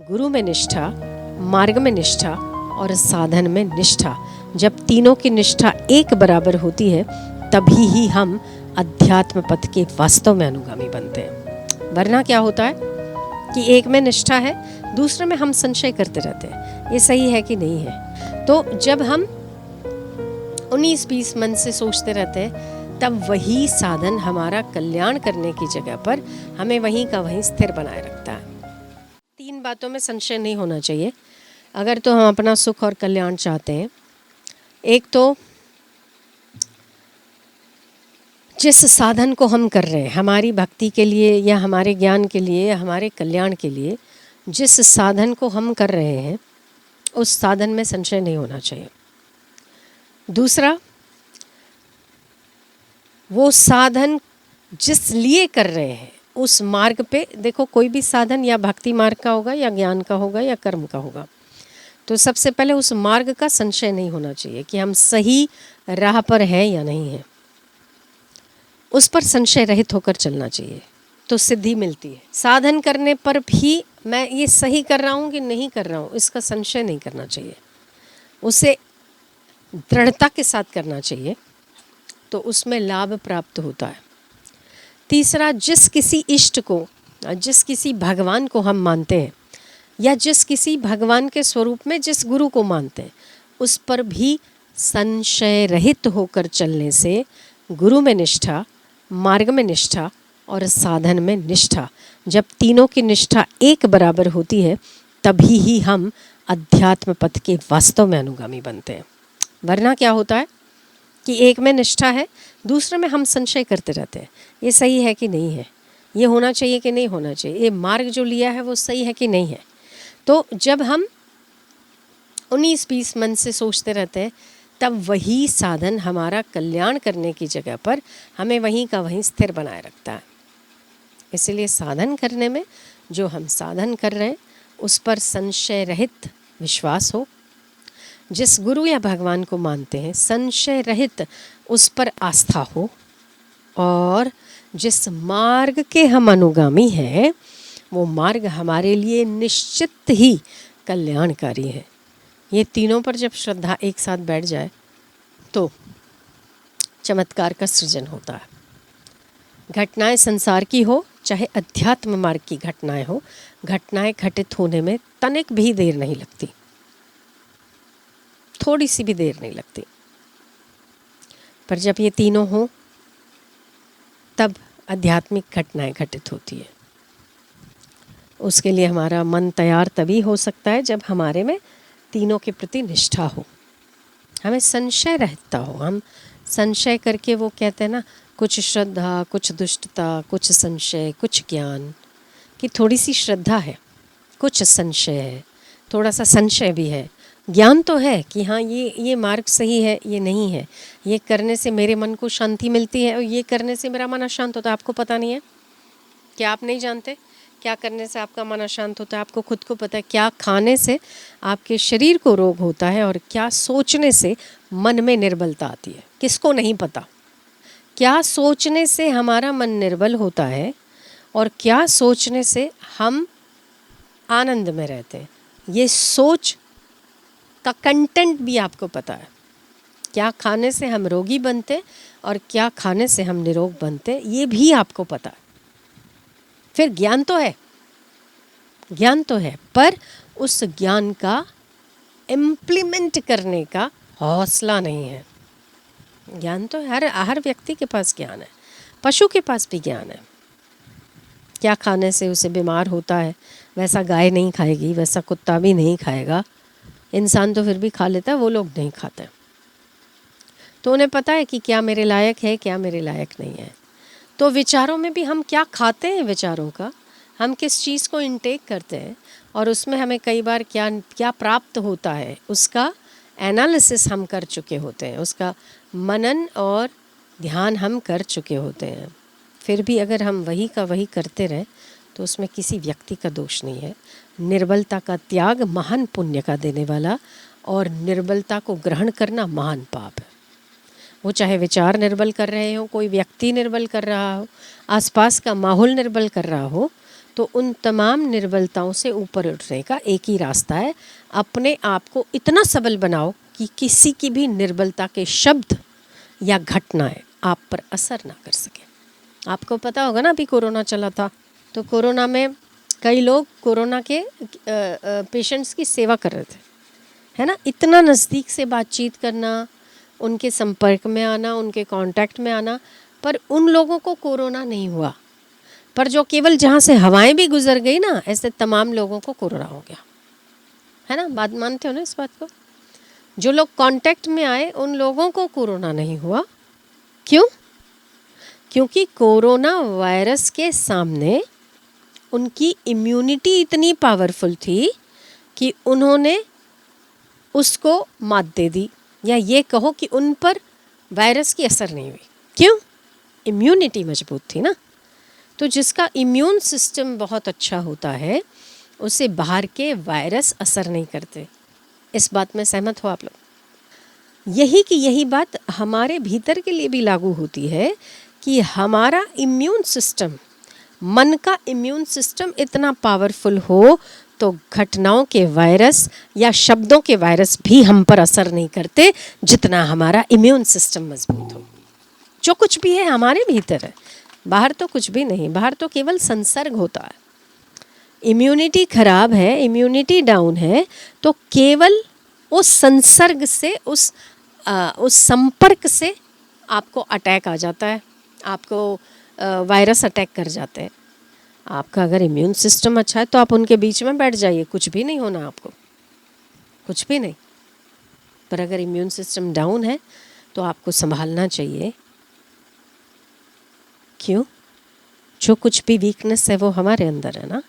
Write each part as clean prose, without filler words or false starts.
गुरु में निष्ठा, मार्ग में निष्ठा और साधन में निष्ठा। जब तीनों की निष्ठा एक बराबर होती है तभी ही हम अध्यात्म पथ के वास्तव में अनुगामी बनते हैं। वरना क्या होता है कि एक में निष्ठा है, दूसरे में हम संशय करते रहते हैं, ये सही है कि नहीं है। तो जब हम 19-20 मन से सोचते रहते हैं तब वही साधन हमारा कल्याण करने की जगह पर हमें वहीं का वहीं स्थिर बनाए रखता है। 3 बातों में संशय नहीं होना चाहिए अगर तो हम अपना सुख और कल्याण चाहते हैं। एक तो जिस साधन को हम कर रहे हैं हमारी भक्ति के लिए या हमारे ज्ञान के लिए या हमारे कल्याण के लिए, जिस साधन को हम कर रहे हैं उस साधन में संशय नहीं होना चाहिए। दूसरा, वो साधन जिस लिए कर रहे हैं उस मार्ग पे, देखो कोई भी साधन या भक्ति मार्ग का होगा या ज्ञान का होगा या कर्म का होगा, तो सबसे पहले उस मार्ग का संशय नहीं होना चाहिए कि हम सही राह पर हैं या नहीं हैं। उस पर संशय रहित होकर चलना चाहिए तो सिद्धि मिलती है। साधन करने पर भी मैं ये सही कर रहा हूँ कि नहीं कर रहा हूँ इसका संशय नहीं करना चाहिए, उसे दृढ़ता के साथ करना चाहिए, तो उसमें लाभ प्राप्त होता है। तीसरा, जिस किसी इष्ट को, जिस किसी भगवान को हम मानते हैं या जिस किसी भगवान के स्वरूप में जिस गुरु को मानते हैं उस पर भी संशय रहित होकर चलने से गुरु में निष्ठा, मार्ग में निष्ठा और साधन में निष्ठा, जब तीनों की निष्ठा एक बराबर होती है तभी ही हम अध्यात्म पथ के वास्तव में अनुगामी बनते हैं। वरना क्या होता है कि एक में निष्ठा है, दूसरे में हम संशय करते रहते हैं, ये सही है कि नहीं है, ये होना चाहिए कि नहीं होना चाहिए, ये मार्ग जो लिया है वो सही है कि नहीं है। तो जब हम 19-20 मन से सोचते रहते हैं तब वही साधन हमारा कल्याण करने की जगह पर हमें वहीं का वहीं स्थिर बनाए रखता है। इसलिए साधन करने में जो हम साधन कर रहे हैं उस पर संशय रहित विश्वास हो, जिस गुरु या भगवान को मानते हैं संशय रहित उस पर आस्था हो, और जिस मार्ग के हम अनुगामी हैं वो मार्ग हमारे लिए निश्चित ही कल्याणकारी है। ये तीनों पर जब श्रद्धा एक साथ बैठ जाए तो चमत्कार का सृजन होता है। घटनाएं संसार की हो चाहे अध्यात्म मार्ग की घटनाएं हो, घटनाएं घटित होने में तनिक भी देर नहीं लगती, थोड़ी सी भी देर नहीं लगती। पर जब ये तीनों हो तब आध्यात्मिक घटनाएं घटित होती है। उसके लिए हमारा मन तैयार तभी हो सकता है जब हमारे में तीनों के प्रति निष्ठा हो, हमें संशय रहता हो। हम संशय करके, वो कहते हैं ना, कुछ श्रद्धा, कुछ दुष्टता, कुछ संशय, कुछ ज्ञान, कि थोड़ी सी श्रद्धा है, कुछ संशय है, थोड़ा सा संशय भी है, ज्ञान तो है कि हाँ ये मार्ग सही है, ये नहीं है, ये करने से मेरे मन को शांति मिलती है और ये करने से मेरा मन अशांत होता है। आपको पता नहीं है? क्या आप नहीं जानते क्या करने से आपका मन अशांत होता है? आपको खुद को पता है क्या खाने से आपके शरीर को रोग होता है और क्या सोचने से मन में निर्बलता आती है? किसको नहीं पता? क्या सोचने से हमारा मन निर्बल होता है और क्या सोचने से हम आनंद में रहते हैं? ये सोच का कंटेंट भी आपको पता है। क्या खाने से हम रोगी बनते और क्या खाने से हम निरोग बनते, ये भी आपको पता है। फिर ज्ञान तो है, ज्ञान तो है, पर उस ज्ञान का इम्प्लीमेंट करने का हौसला नहीं है। ज्ञान तो हर व्यक्ति के पास ज्ञान है, पशु के पास भी ज्ञान है। क्या खाने से उसे बीमार होता है वैसा गाय नहीं खाएगी, वैसा कुत्ता भी नहीं खाएगा। इंसान तो फिर भी खा लेता है, वो लोग नहीं खाते। तो उन्हें पता है कि क्या मेरे लायक है, क्या मेरे लायक नहीं है। तो विचारों में भी हम क्या खाते हैं, विचारों का हम किस चीज़ को इनटेक करते हैं और उसमें हमें कई बार क्या क्या प्राप्त होता है उसका एनालिसिस हम कर चुके होते हैं, उसका मनन और ध्यान हम कर चुके होते हैं। फिर भी अगर हम वही का वही करते रहें तो उसमें किसी व्यक्ति का दोष नहीं है। निर्बलता का त्याग महान पुण्य का देने वाला और निर्बलता को ग्रहण करना महान पाप है। वो चाहे विचार निर्बल कर रहे हो, कोई व्यक्ति निर्बल कर रहा हो, आसपास का माहौल निर्बल कर रहा हो, तो उन तमाम निर्बलताओं से ऊपर उठने का एक ही रास्ता है, अपने आप को इतना सबल बनाओ कि किसी की भी निर्बलता के शब्द या घटनाएं आप पर असर ना कर सके। आपको पता होगा ना, अभी कोरोना चला था, तो कोरोना में कई लोग कोरोना के पेशेंट्स की सेवा कर रहे थे, है ना। इतना नज़दीक से बातचीत करना, उनके संपर्क में आना, उनके कांटेक्ट में आना, पर उन लोगों को कोरोना नहीं हुआ। पर जो केवल जहाँ से हवाएं भी गुजर गई ना, ऐसे तमाम लोगों को कोरोना हो गया, है ना। बात मानते हो ना इस बात को? जो लोग कांटेक्ट में आए उन लोगों को कोरोना नहीं हुआ। क्यों? क्योंकि कोरोना वायरस के सामने उनकी इम्यूनिटी इतनी पावरफुल थी कि उन्होंने उसको मात दे दी, या ये कहो कि उन पर वायरस की असर नहीं हुई। क्यों? इम्यूनिटी मजबूत थी ना। तो जिसका इम्यून सिस्टम बहुत अच्छा होता है उसे बाहर के वायरस असर नहीं करते। इस बात में सहमत हो आप लोग? यही की यही बात हमारे भीतर के लिए भी लागू होती है कि हमारा इम्यून सिस्टम, मन का इम्यून सिस्टम इतना पावरफुल हो तो घटनाओं के वायरस या शब्दों के वायरस भी हम पर असर नहीं करते, जितना हमारा इम्यून सिस्टम मजबूत हो। जो कुछ भी है हमारे भीतर है, बाहर तो कुछ भी नहीं, बाहर तो केवल संसर्ग होता है। इम्यूनिटी खराब है, इम्यूनिटी डाउन है, तो केवल उस संसर्ग से, उस संपर्क से आपको अटैक आ जाता है, आपको वायरस अटैक कर जाते हैं। आपका अगर इम्यून सिस्टम अच्छा है तो आप उनके बीच में बैठ जाइए, कुछ भी नहीं होना आपको, कुछ भी नहीं। पर अगर इम्यून सिस्टम डाउन है तो आपको संभालना चाहिए। क्यों? जो कुछ भी वीकनेस है वो हमारे अंदर है ना।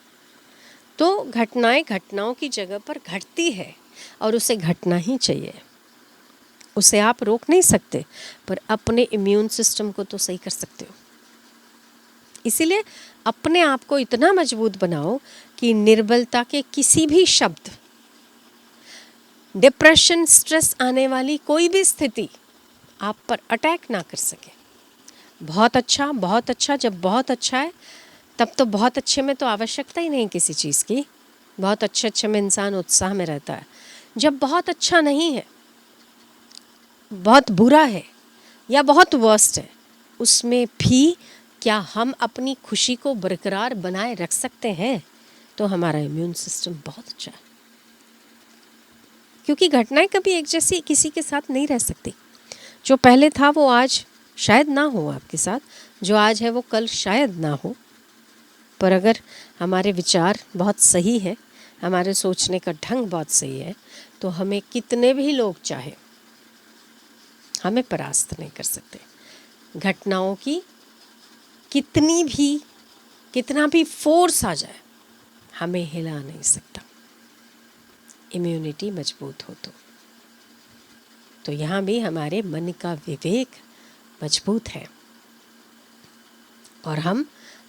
तो घटनाएं घटनाओं की जगह पर घटती है और उसे घटना ही चाहिए, उसे आप रोक नहीं सकते, पर अपने इम्यून सिस्टम को तो सही कर सकते हो। इसीलिए अपने आप को इतना मजबूत बनाओ कि निर्बलता के किसी भी शब्द, डिप्रेशन, स्ट्रेस आने वाली कोई भी स्थिति आप पर अटैक ना कर सके। बहुत अच्छा, बहुत अच्छा। जब बहुत अच्छा है तब तो बहुत अच्छे में तो आवश्यकता ही नहीं किसी चीज़ की। बहुत अच्छे में इंसान उत्साह में रहता है। जब बहुत अच्छा नहीं है, बहुत बुरा है या बहुत वर्स्ट है, उसमें भी क्या हम अपनी खुशी को बरकरार बनाए रख सकते हैं? तो हमारा इम्यून सिस्टम बहुत अच्छा है। क्योंकि घटनाएं कभी एक जैसी किसी के साथ नहीं रह सकती। जो पहले था वो आज शायद ना हो आपके साथ, जो आज है वो कल शायद ना हो। पर अगर हमारे विचार बहुत सही है, हमारे सोचने का ढंग बहुत सही है, तो हमें कितने भी लोग चाहे हमें परास्त नहीं कर सकते। घटनाओं की कितना भी फोर्स आ जाए हमें हिला नहीं सकता, इम्यूनिटी मजबूत हो तो यहाँ भी हमारे मन का विवेक मजबूत है और हम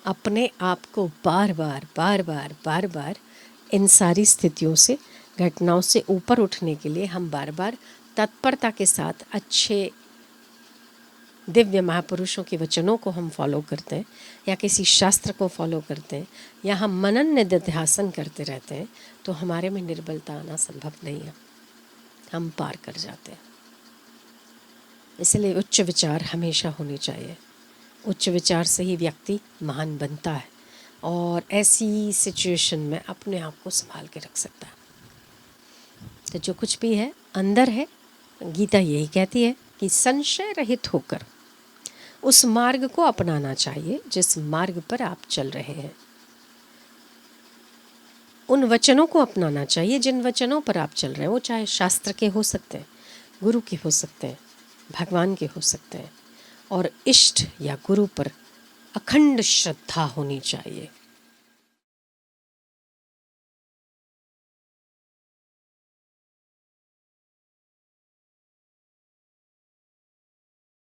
अपने आप को बार बार इन सारी स्थितियों से, घटनाओं से ऊपर उठने के लिए हम बार बार तत्परता के साथ अच्छे दिव्य महापुरुषों के वचनों को हम फॉलो करते हैं, या किसी शास्त्र को फॉलो करते हैं, या हम मनन निधिध्यासन करते रहते हैं, तो हमारे में निर्बलता आना संभव नहीं है, हम पार कर जाते हैं। इसलिए उच्च विचार हमेशा होने चाहिए। उच्च विचार से ही व्यक्ति महान बनता है और ऐसी सिचुएशन में अपने आप को संभाल के रख सकता है। तो जो कुछ भी है अंदर है, गीता यही कहती है कि संशय रहित होकर उस मार्ग को अपनाना चाहिए जिस मार्ग पर आप चल रहे हैं। उन वचनों को अपनाना चाहिए जिन वचनों पर आप चल रहे हैं, वो चाहे शास्त्र के हो सकते हैं, गुरु के हो सकते हैं, भगवान के हो सकते हैं, और इष्ट या गुरु पर अखंड श्रद्धा होनी चाहिए।